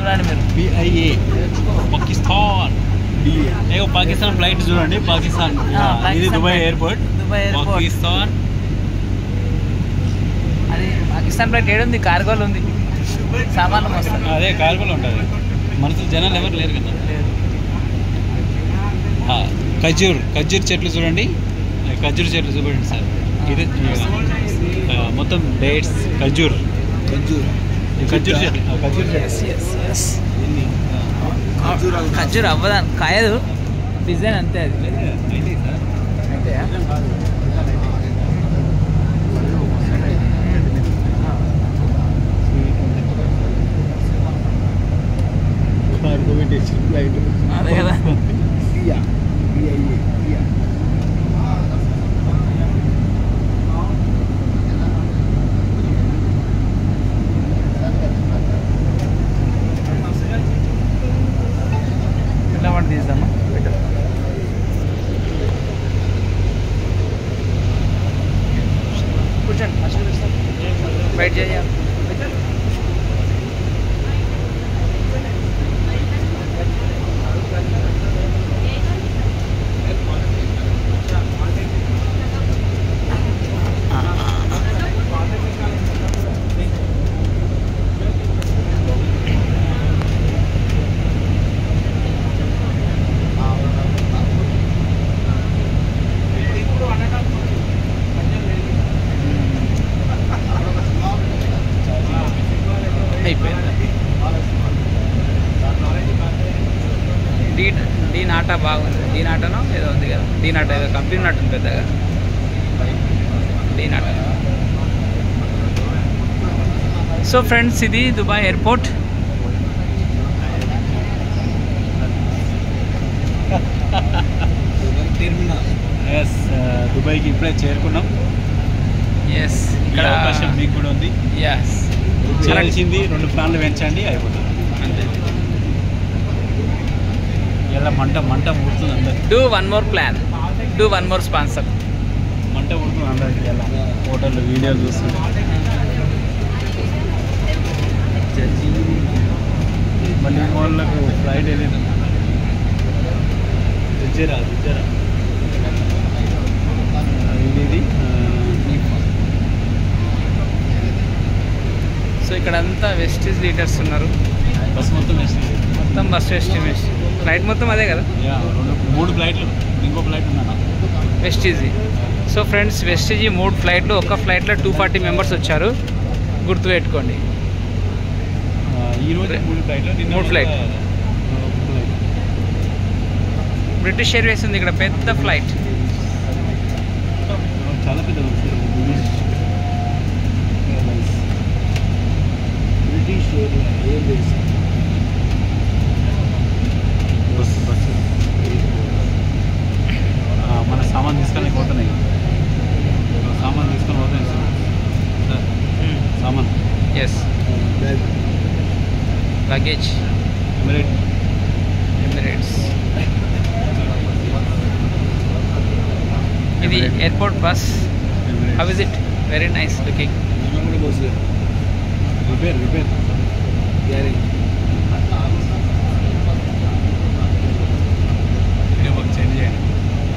చూడండి మీరు BIA Pakistan ఏగో Pakistan flight చూడండి పాకిస్తాన్ ఇది దుబాయ్ ఎయిర్పోర్ట్ పాకిస్తాన్ అది పాకిస్తాన్ ఫ్లైట్ ఏడుంది కార్గోలో ఉంది సామాన్లు వస్తుంది అదే కార్గోలో ఉంటుంది మనసు జనాలు ఎవరు లేరు కదా ఖర్జూర్ చెట్లు చూడండి ఖర్జూర్ చెట్లు చూడండి సార్ ఇది మొత్తం డేట్స్ ఖర్జూర్ చెట్లు ఖర్జూర్ అవ్వదా కాయదు డిజైన్ అంతే అది అంతేయా అదే కదా తీద్దామా కూర్చోండి వెయిట్ చేయాలి డీ నాటా బాగుంది డీ నాటానో ఏదో ఉంది కదా డీ నాటా ఏదో కంపెనీ నట్టు పెద్దగా డీ నాటా సో ఫ్రెండ్స్ ఇది దుబాయ్ ఎయిర్పోర్ట్ ఎస్ దుబాయ్కి ఇప్పుడే చేరుకున్నాం ఎస్ ఇక్కడ అవకాశం మీకు కూడా ఉంది ఎస్ చేయాల్సింది 2 ప్లాన్లు పెంచండి అయిపోతుంది అంతే ఇలా మంట ఊడుతుంది అందరికి డూ వన్ మోర్ స్పాన్సర్ మంట ఊడుతుంది అందరికి ఇలా హోటల్లో వీడియో చూస్తుంది మళ్ళీ వాళ్ళకు ఫ్లైట్ వెళ్ళింది రిజరా ఇది సో ఇక్కడ అంతా వెస్టీజ్ లీడర్స్ ఉన్నారు బస్ మొత్తం వెస్టీజ్ ఫ్లైట్ మొత్తం అదే కదా 3 ఫ్లైట్లు ఇంకో ఫ్లైట్ ఉందన్న వెస్టీజ్ సో ఫ్రెండ్స్ వెస్టీజ్ 3 ఫ్లైట్లు ఒక ఫ్లైట్లో 240 మెంబర్స్ వచ్చారు గుర్తుపెట్టుకోండి ఈరోజు 3 ఫ్లైట్ బ్రిటిష్ ఎయిర్వేస్ ఉంది ఇక్కడ పెద్ద ఫ్లైట్ చాలా పెద్ద బ్రిటిష్ ఎయిర్వేస్ బస్సు మన సామాన్ తీసుకొని పోతున్నాయి సామాన్ ఎస్ లగేజ్ ఎమిరేట్స్ ఇది airport bus how is it very nice looking repair